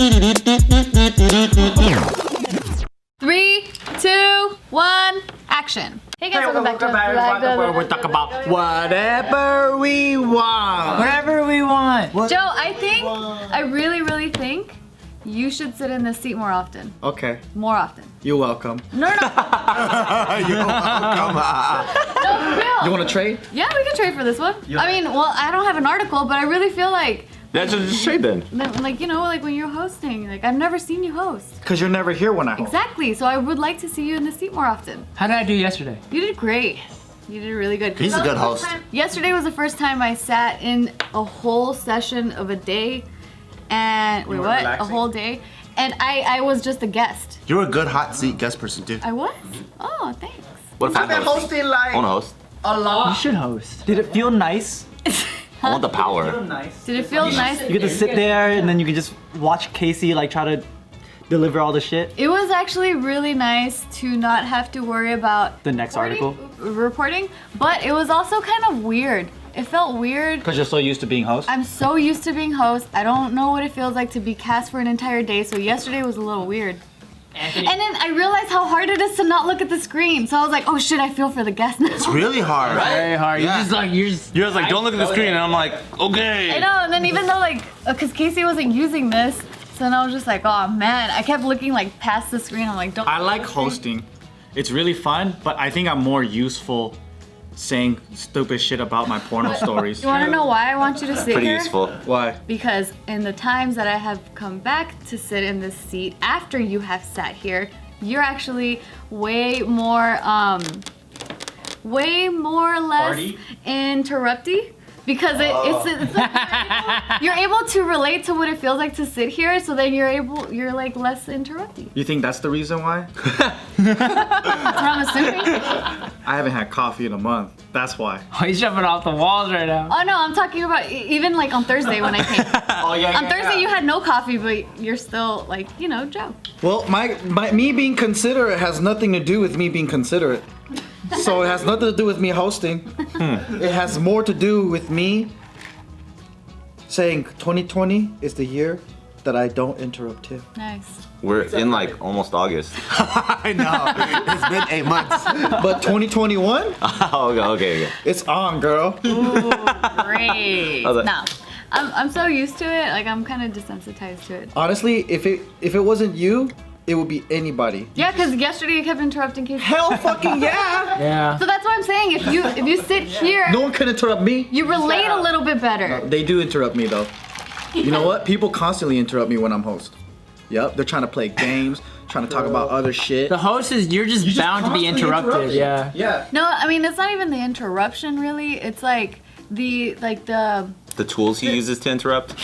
3, 2, 1, action. Hey guys, welcome back to We're talking about whatever we want. Whatever we want. Joe, I really think you should sit in this seat more often. Okay, More often. you're welcome. No. You're welcome. No, for real. You want to trade? Yeah, we can trade for this one. I mean, well, I don't have an article, but I really feel like, That's just trade then. like, you know, like when you're hosting, like I've never seen you host. Because you're never here when I host. Exactly, so I would like to see you in the seat more often. How did I do yesterday? You did great. You did really good. He's a good host. Yesterday was the first time I sat in a whole session of a day, and wait, what? A whole day, and I was just a guest. You're a good hot seat guest person too. I was? Oh, thanks. What if I've been hosting I like want to host. a You lot. should host. Did it feel nice? I want the power. Nice. Did it feel nice? You get to sit there and then you can just watch Casey like try to deliver all the shit. It was actually really nice to not have to worry about The next article. reporting, but it was also kind of weird. It felt weird. Because you're so used to being host. I'm so used to being host. I don't know what it feels like to be cast for an entire day, so yesterday was a little weird. And then I realized how hard it is to not look at the screen. So I was like, oh shit, I feel for the guest now. It's really hard. Very hard. Yeah. You're just You're just like, don't look at the screen, and I'm like, okay. I know, and then even though like, because Casey wasn't using this, so then I was just like, oh man, I kept looking like past the screen. I'm like, don't. I like hosting. It's really fun, but I think I'm more useful saying stupid shit about my porno stories. You want to know why I want you to sit Pretty here? useful. Why? Because in the times that I have come back to sit in this seat after you have sat here, you're actually way more or less Party? interrupty. Because it's like you're able to relate to what it feels like to sit here, so then you're like less interrupty. You think that's the reason why? That's what I'm assuming. I haven't had coffee in a month. That's why. Oh, he's jumping off the walls right now. Oh no, I'm talking about even like on Thursday when I came. Oh yeah. On Thursday you had no coffee, but you're still like, you know, Joe. Well, me being considerate has nothing to do with me being considerate. So it has nothing to do with me hosting. It has more to do with me saying 2020 is the year that I don't interrupt him. Nice. We're in like almost August. I know. It's been 8 months. But 2021, okay. it's on, girl. Ooh, great. Okay. No, I'm so used to it. Like I'm kind of desensitized to it. Honestly, if it wasn't you, it would be anybody. Yeah, because yesterday you kept interrupting Casey. Hell fucking yeah! Yeah. So that's what I'm saying. If you sit here, No one can interrupt me. you relate a little bit better. They do interrupt me though. You know what? People constantly interrupt me when I'm host. Yep, they're trying to play games, trying to talk about other shit. The host is, you're just bound to be interrupted. Yeah. Yeah. No, I mean it's not even the interruption really. It's like the The tools he uses to interrupt.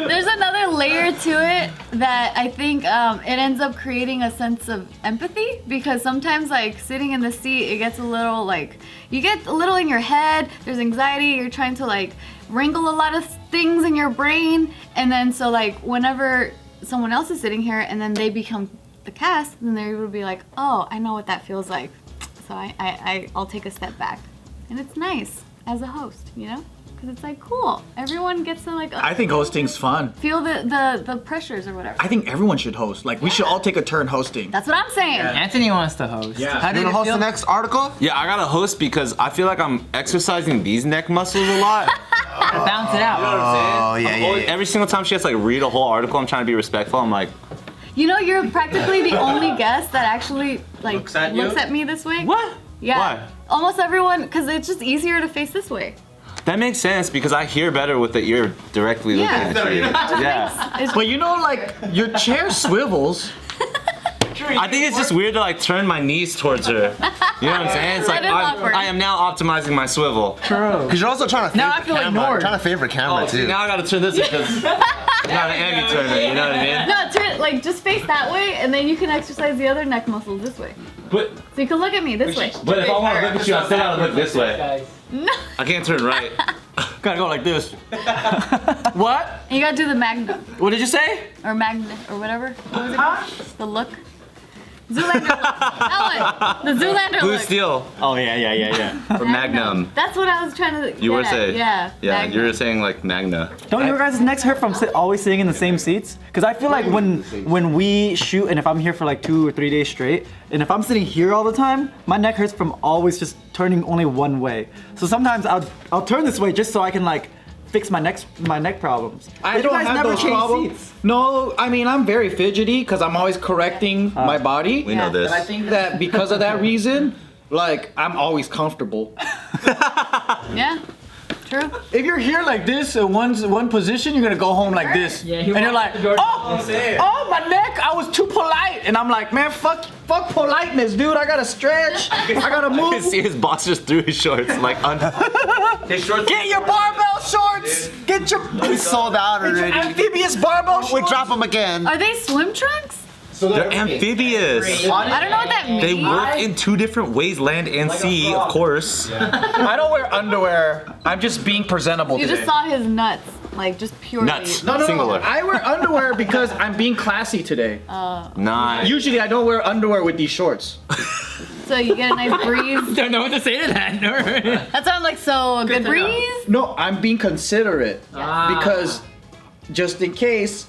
There's another layer to it that I think it ends up creating a sense of empathy, because sometimes like sitting in the seat, it gets a little like, you get a little in your head, there's anxiety, you're trying to like wrangle a lot of things in your brain, and then so like whenever someone else is sitting here and then they become the cast, then they would be like, oh, I know what that feels like. So I'll take a step back. And it's nice as a host, you know? Because it's like, cool. Everyone gets to like I think hosting's fun. feel the pressures or whatever. I think everyone should host. Like, we should all take a turn hosting. That's what I'm saying. Anthony wants to host. Yeah. How You did wanna it host feel? the next article? Yeah, I gotta host because I feel like I'm exercising these neck muscles a lot. Bounce it out. Oh yeah. Every single time she has to like read a whole article, I'm trying to be respectful. I'm like, You know, you're practically the only guest that actually like Looks at you? me this way. what? Yeah. Why? Almost everyone, because it's just easier to face this way. That makes sense because I hear better with the ear directly Yeah. looking at you. Yeah. It's, But you know, like, your chair swivels. I think it's just weird to like turn my knees towards her. You know what I'm saying? It's like That is awkward. I am now optimizing my swivel. True. Because you're also trying to Now favor I feel camera. ignored. You're trying to favor camera Oh, see, too. now I gotta turn this because it's not an ambi turner. You know what I mean? no, turn like just face that way, and then you can exercise the other neck muscles this way. But So you can look at me this way. if I want to look at you, I still gotta look this way. No. I can't turn right. Gotta go like this. What? You gotta do the magnet What did you say? or magnet or whatever. What was it called? The look. Zoolander look. That one. The Zoolander Blue look. Steel Oh yeah. or Magnum. That's what I was trying to You were get at. saying. Yeah. Yeah, Magnum. you were saying like Magna. Don't your guys' necks hurt from always sitting in the same seats? Because I feel like when we shoot and if I'm here for like 2 or 3 days straight, and if I'm sitting here all the time, my neck hurts from always just turning only one way. So sometimes I'll turn this way just so I can like fix my neck problems. I You don't guys have never those change problems. seats. No, I mean I'm very fidgety because I'm always correcting my body. We know this. And I think that because of that reason, like I'm always comfortable. Yeah. True. If you're here like this in one position, you're gonna go home like this. Yeah, and you're like, oh, my neck, I was too polite. And I'm like, man, fuck politeness, dude. I gotta stretch. I gotta I can move. see his boss just threw his shorts like his shorts. Get your barbell shorts. Get your We sold out already. amphibious barbell We shorts. drop them again. Are they swim trunks? They're amphibious. I don't know what that means. They work in 2 different ways, land and sea, of course. I don't wear underwear. I'm just being presentable You today. just saw his nuts, like just purely. Nuts. No. Singular. I wear underwear because I'm being classy today. Nice. Usually I don't wear underwear with these shorts. So you get a nice breeze. Don't know what to say to that. That sounds like so a good breeze. No, I'm being considerate because just in case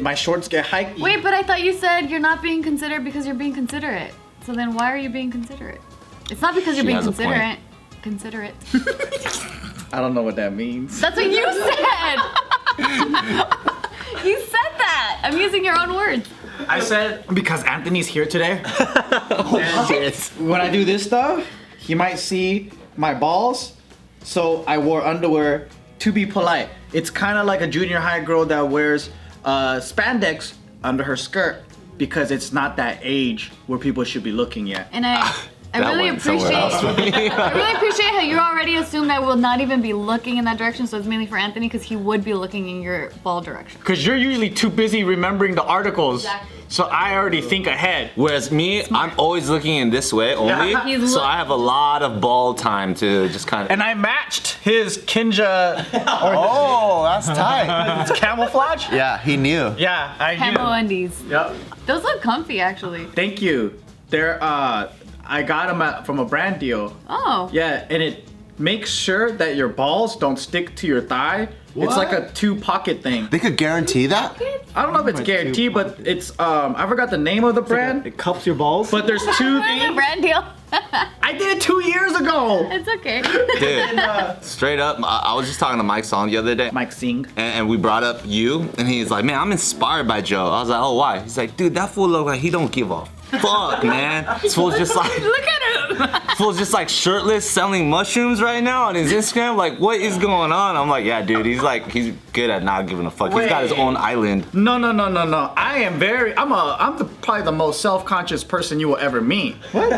my shorts get hiked. Wait, but I thought you said you're not being considerate because you're being considerate. So then why are you being considerate? It's not because you're She being has a point. considerate. I don't know what that means. That's what you said. You said that. I'm using your own words. I said because Anthony's here today. When I do this stuff, he might see my balls. So I wore underwear to be polite. It's kind of like a junior high girl that wears spandex under her skirt because it's not that age where people should be looking yet. And I That really went somewhere appreciate. else for me. I really appreciate how you already assumed I will not even be looking in that direction. So it's mainly for Anthony because he would be looking in your ball direction. Because you're usually too busy remembering the articles. Exactly. So I already think ahead. Whereas me, I'm always looking in this way only, He's so I have a lot of ball time to just kind of. And I matched his Kinja Oh, that's tight. camouflage. Yeah, he knew. Yeah, I Camo do. undies. Yep. Those look comfy actually. Thank you. They're I got them from a brand deal. Oh. Yeah, and it makes sure that your balls don't stick to your thigh. It's like a 2-pocket thing. They could guarantee that? I don't know if it's guaranteed, but it's I forgot the name of the brand. It cups your balls. But there's 2 What is a things. brand deal? I did it 2 years ago. It's okay. Dude, straight up, I was just talking to Mike Song the other day. Mike Singh. And we brought up you, and he's like, man, I'm inspired by Joe. I was like, oh, why? He's like, dude, that fool look like he don't give a fuck, man. This fool's just like, Look at him. fool's just like shirtless selling mushrooms right now on his Instagram. Like, what is going on? I'm like, yeah, dude, he's good at not giving a fuck. He's got his own island. No. I am probably the most self-conscious person you will ever meet. What?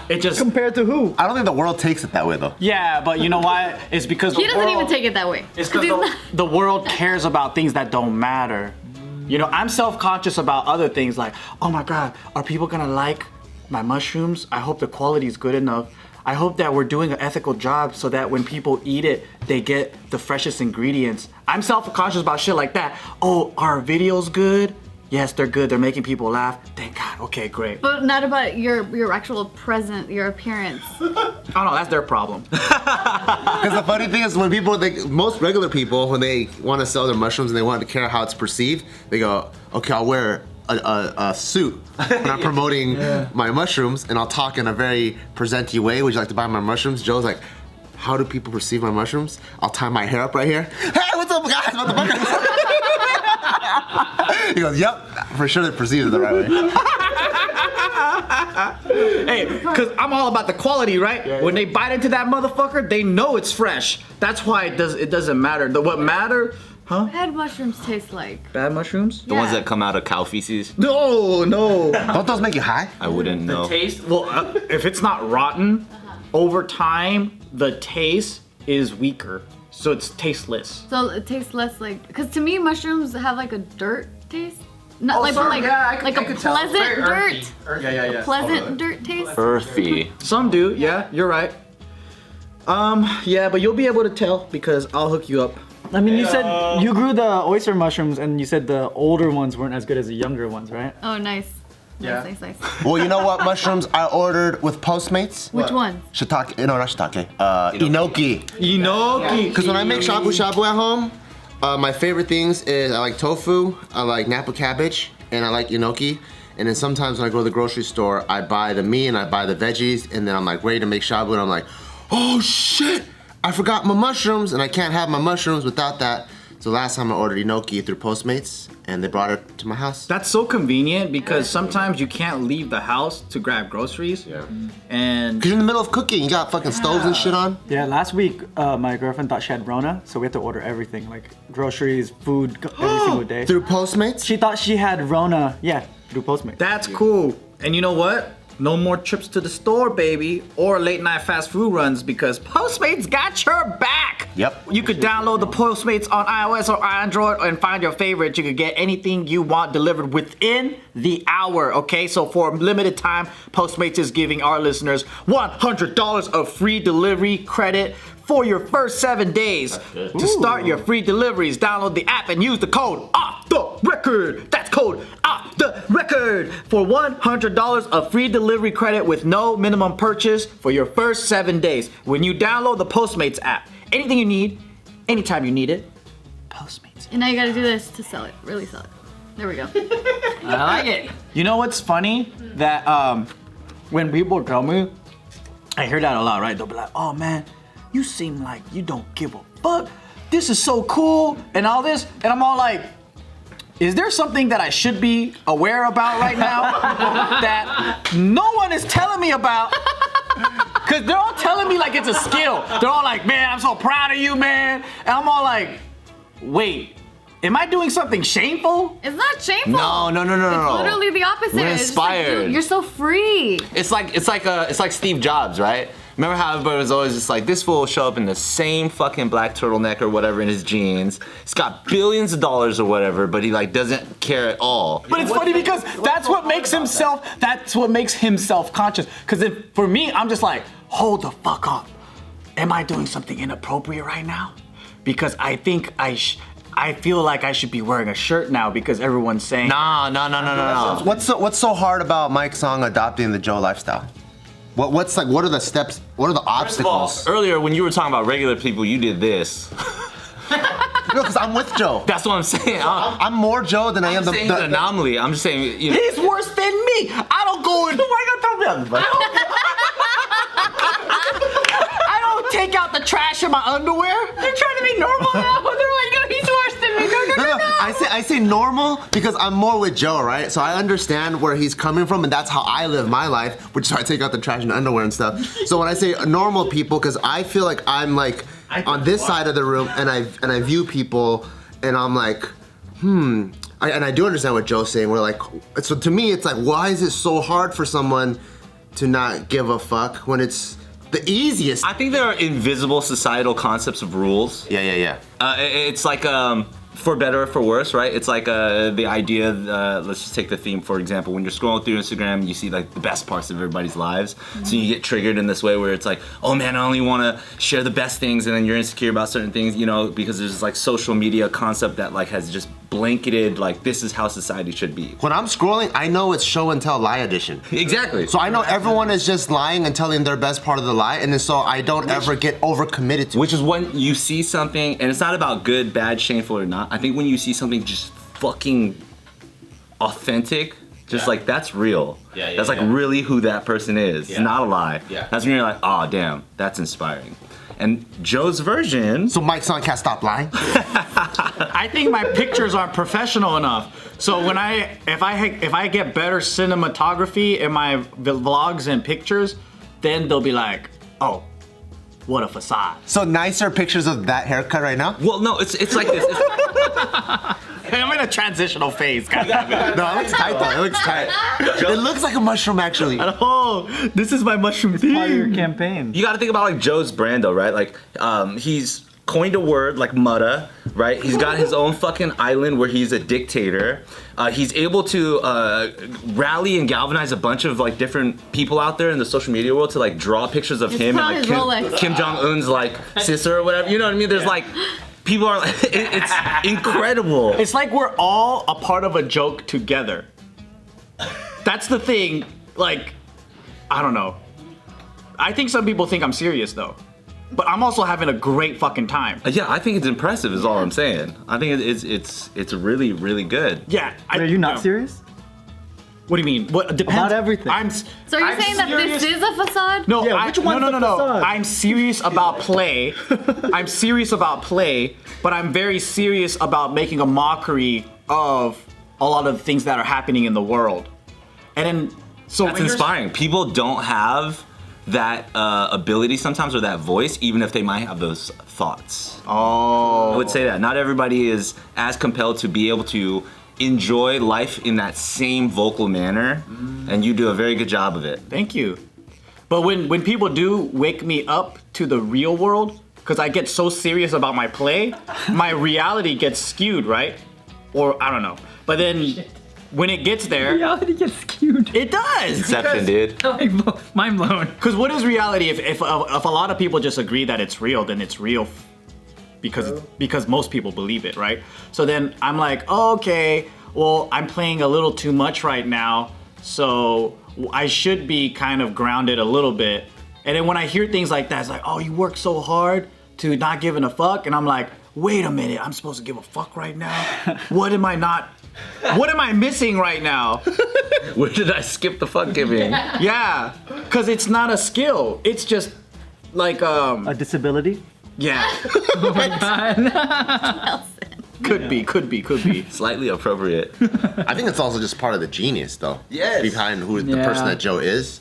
It just Compared to who? I don't think the world takes it that way, though. Yeah, but you know why? It's because He doesn't even take it that way. It's 'Cause he's because not- the world cares about things that don't matter. You know, I'm self-conscious about other things like, oh my God, are people gonna like my mushrooms? I hope the quality is good enough. I hope that we're doing an ethical job so that when people eat it, they get the freshest ingredients. I'm self-conscious about shit like that. Oh, are our videos good? Yes, they're good. They're making people laugh. Thank God. Okay, great. But not about your actual present, your appearance. I don't know. That's their problem. Because the funny thing is, when people, most regular people, when they want to sell their mushrooms and they want to care how it's perceived, they go, okay, I'll wear a suit when I'm promoting my mushrooms, and I'll talk in a very presenty way. Would you like to buy my mushrooms? Joe's like, how do people perceive my mushrooms? I'll tie my hair up right here. Hey, what's up, guys? Motherfuckers. He goes, yep, for sure they perceive it the right way. Hey, because I'm all about the quality, right? When they bite into that motherfucker, they know it's fresh. That's why it doesn't matter. What matter? Huh? Bad mushrooms taste like. Bad mushrooms? The ones that come out of cow feces. No. Don't those make you high? I wouldn't know. Taste? Well, if it's not rotten, over time, the taste is weaker. So it's tasteless. So it tastes less like. Because to me, mushrooms have like a dirt taste. Not like, sorry, but like, yeah, I like a could tell. pleasant Very dirt. earthy. Yeah. Pleasant dirt taste. Earthy. Some do, yeah, you're right. Yeah, but you'll be able to tell because I'll hook you up. I mean, you said you grew the oyster mushrooms, and you said the older ones weren't as good as the younger ones, right? Oh, nice. Nice, nice. Well, you know what mushrooms I ordered with Postmates? Which one? Shiitake, no, not shiitake. Enoki. Enoki. Because when I make shabu shabu at home, my favorite things is I like tofu, I like Napa cabbage, and I like enoki. And then sometimes when I go to the grocery store, I buy the meat and I buy the veggies, and then I'm like ready to make shabu, and I'm like, oh shit, I forgot my mushrooms, and I can't have my mushrooms without that. So last time I ordered enoki through Postmates, and they brought it to my house. That's so convenient because sometimes you can't leave the house to grab groceries. Yeah. And Cause you're in the middle of cooking, you got fucking stoves and shit on. Yeah, last week my girlfriend thought she had Rona, so we had to order everything, like groceries, food, every single day. Through Postmates? She thought she had Rona, yeah, through Postmates. that's cool. And you know what? No more trips to the store, baby, or late night fast food runs because Postmates got your back. Yep. You could download the Postmates on iOS or Android and find your favorite. You could get anything you want delivered within the hour, okay? So for a limited time, Postmates is giving our listeners $100 of free delivery credit for your first 7 days. To start your free deliveries, download the app and use the code OFFTHERECORD. That's code OFFTHERECORD for $100 of free delivery credit with no minimum purchase for your first 7 days. When you download the Postmates app, anything you need, anytime you need it, Postmates. And now you gotta do this to sell it. Really sell it. There we go. I like it. You know what's funny? That when people tell me, I hear that a lot, right? They'll be like, oh man, you seem like you don't give a fuck. This is so cool and all this. And I'm all like, is there something that I should be aware about right now that no one is telling me about? Because they're all telling me like it's a skill. They're all like, man, I'm so proud of you, man. And I'm all like, wait, am I doing something shameful? It's not shameful. No. It's literally the opposite. We're It's just like, inspired. dude, you're so free. It's like Steve Jobs, right? Remember how everybody was always just like, this fool will show up in the same fucking black turtleneck or whatever in his jeans. He's got billions of dollars or whatever, but he like doesn't care at all. But it's funny because that's what makes him self-conscious. Because for me, I'm just like, hold the fuck up. Am I doing something inappropriate right now? Because I think I feel like I should be wearing a shirt now because everyone's saying. No. What's so hard about Mike Song adopting the Joe lifestyle? What are the steps? What are the obstacles? Earlier when you were talking about regular people, you did this. No, because I'm with Joe. That's what I'm saying. I'm more Joe than I am saying the anomaly. I'm just saying, you know. He's worse than me. I don't go in. I don't take out the trash in my underwear. They're trying to be normal now. They're like, no, he's worse than me. No. I say normal because I'm more with Joe, right? So I understand where he's coming from, and that's how I live my life, which is why I take out the trash and underwear and stuff. So when I say normal people, because I feel like I'm like on this side of the room, and I view people, and I'm like, and I do understand what Joe's saying. We're like, so to me, it's like, why is it so hard for someone to not give a fuck when it's the easiest? I think there are invisible societal concepts of rules. Yeah. It's like for better or for worse, right? It's like the idea, let's just take the theme, for example, when you're scrolling through Instagram, you see like the best parts of everybody's lives. So you get triggered in this way where it's like, oh man, I only want to share the best things, and then you're insecure about certain things, you know, because there's this like social media concept that like has just blanketed, like this is how society should be. When I'm scrolling, I know it's show and tell lie edition. Exactly. So I know everyone is just lying and telling their best part of the lie, and then so I don't ever get overcommitted to it. Which is when you see something, and it's not about good, bad, shameful or not. I think when you see something just fucking authentic, just like that's real. That's like really who that person is. It's not a lie. That's when you're like, oh damn, that's inspiring. And Joe's version. So Mike Son can't stop lying. I think my pictures aren't professional enough. So when if I get better cinematography in my vlogs and pictures, then they'll be like, oh, what a facade. So nicer pictures of that haircut right now? Well, no, it's like this. I'm in a transitional phase, guys. No, it looks tight though. It looks tight. It looks like a mushroom actually. Oh, this is my mushroom theme. Part of your campaign. You got to think about like Joe's brand though, right? Like he's coined a word like mutta, right? He's got his own fucking island where he's a dictator. He's able to rally and galvanize a bunch of like different people out there in the social media world to like draw pictures of him and like Kim Jong-un's like sister or whatever. You know what I mean? There's like people are like, it's incredible. It's like we're all a part of a joke together. that's the thing. Like, I don't know. I think some people think I'm serious though, but I'm also having a great fucking time. Yeah, I think it's impressive. Is all I'm saying. I think it's really really good. Yeah. Are you not serious? What do you mean? What depends? About everything. So are you saying that this is a facade? No, Yeah, which one's no. the facade? I'm serious about play. I'm serious about play, but I'm very serious about making a mockery of a lot of the things that are happening in the world. And then, so That's inspiring. People don't have that ability sometimes or that voice, even if they might have those thoughts. Oh. I would say that not everybody is as compelled to be able to enjoy life in that same vocal manner, and you do a very good job of it. Thank you. But when people do wake me up to the real world, because I get so serious about my play, my reality gets skewed, right? Or I don't know. But then when it gets there, Reality gets skewed. it does. Inception, dude. Mind blown. Because what is reality? If a lot of people just agree that it's real, then it's real because most people believe it, right? So then I'm like, oh, okay, well, I'm playing a little too much right now, so I should be kind of grounded a little bit. And then when I hear things like that, it's like, oh, you work so hard to not giving a fuck, and I'm like, wait a minute, I'm supposed to give a fuck right now? What am I missing right now? Where did I skip the fuck giving? Yeah, because it's not a skill. It's just like, A disability? yeah. Could be. Slightly appropriate. I think it's also just part of the genius, though. Yes. Behind who the Yeah. person that Joe is,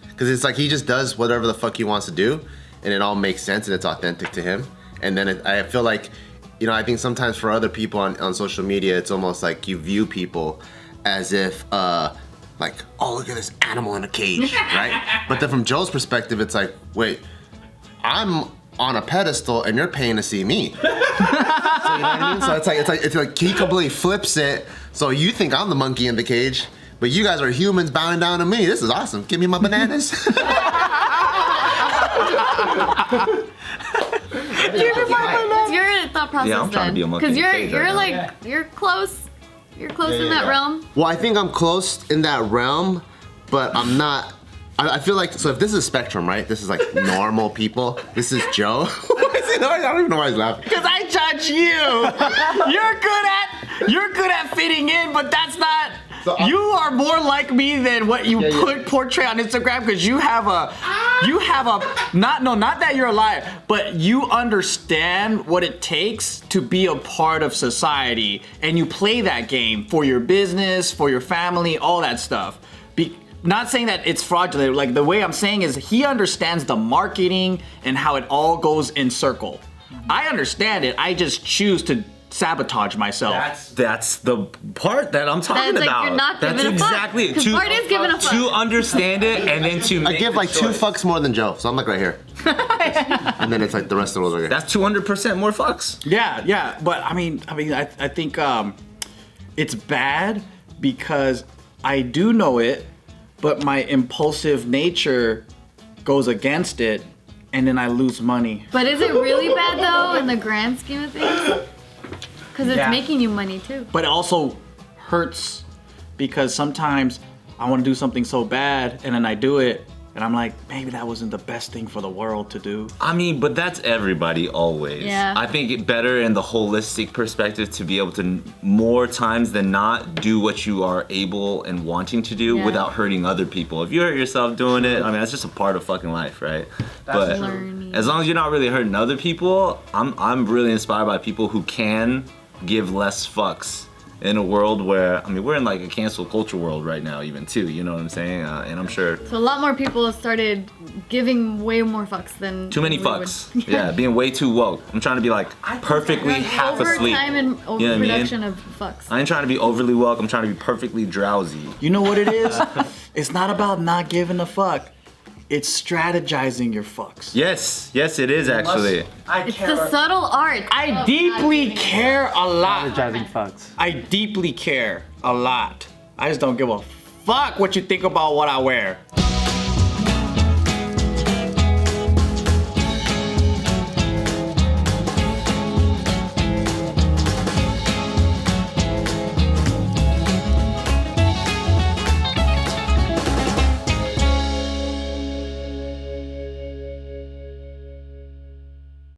because it's like he just does whatever the fuck he wants to do, and it all makes sense and it's authentic to him. And then I feel like, you know, I think sometimes for other people on social media, it's almost like you view people as if, like, oh, look at this animal in a cage, right? But then from Joe's perspective, it's like, wait, I'm on a pedestal and you're paying to see me. So, you know what I mean? So it's like he completely flips it. So you think I'm the monkey in the cage, but you guys are humans bowing down to me. This is awesome. Give me my bananas. It's your thought process Yeah, I'm trying to be a monkey because in a cage you're right like now. you're close in that realm. Well, I think I'm close in that realm, but I'm not. I feel like, so if this is a spectrum, right? This is like normal people. This is Joe. I don't even know why he's laughing. Because I judge you. You're good at fitting in, but that's not. You are more like me than what you portray on Instagram, because you have a not that you're a liar, but you understand what it takes to be a part of society, and you play that game for your business, for your family, all that stuff. Not saying that it's fraudulent, like the way I'm saying is he understands the marketing and how it all goes in circle. I understand it, I just choose to sabotage myself. That's the part that I'm talking That's like about. you're not That's giving a fuck. exactly it. 'Cause Bart is giving a fuck. To understand it and then to I make give the like two choice. fucks more than Joe, so I'm like right here. And then it's like the rest of the world right here. That's 200% more fucks. Yeah, but I think it's bad because I do know it, but my impulsive nature goes against it, and then I lose money. But is it really bad though in the grand scheme of things? Because it's making you money too. But it also hurts because sometimes I want to do something so bad, and then I do it, and I'm like, maybe that wasn't the best thing for the world to do. I mean, but that's everybody always. Yeah. I think it better in the holistic perspective to be able to more times than not do what you are able and wanting to do Yeah. without hurting other people. If you hurt yourself doing it, I mean, that's just a part of fucking life, right? But Learning. as long as you're not really hurting other people, I'm really inspired by people who can give less fucks in a world where, I mean, we're in like a cancel culture world right now even too, you know what I'm saying? And I'm sure So a lot more people have started giving way more fucks than too many we would. fucks. Yeah, being way too woke. I'm trying to be like perfectly half asleep. Overtime and You know what I mean? overproduction of fucks. I ain't trying to be overly woke. I'm trying to be perfectly drowsy. You know what it is? It's not about not giving a fuck. It's strategizing your fucks. Yes, it is actually. It's the subtle art. I deeply care a lot. Strategizing fucks. I deeply care a lot. I just don't give a fuck what you think about what I wear.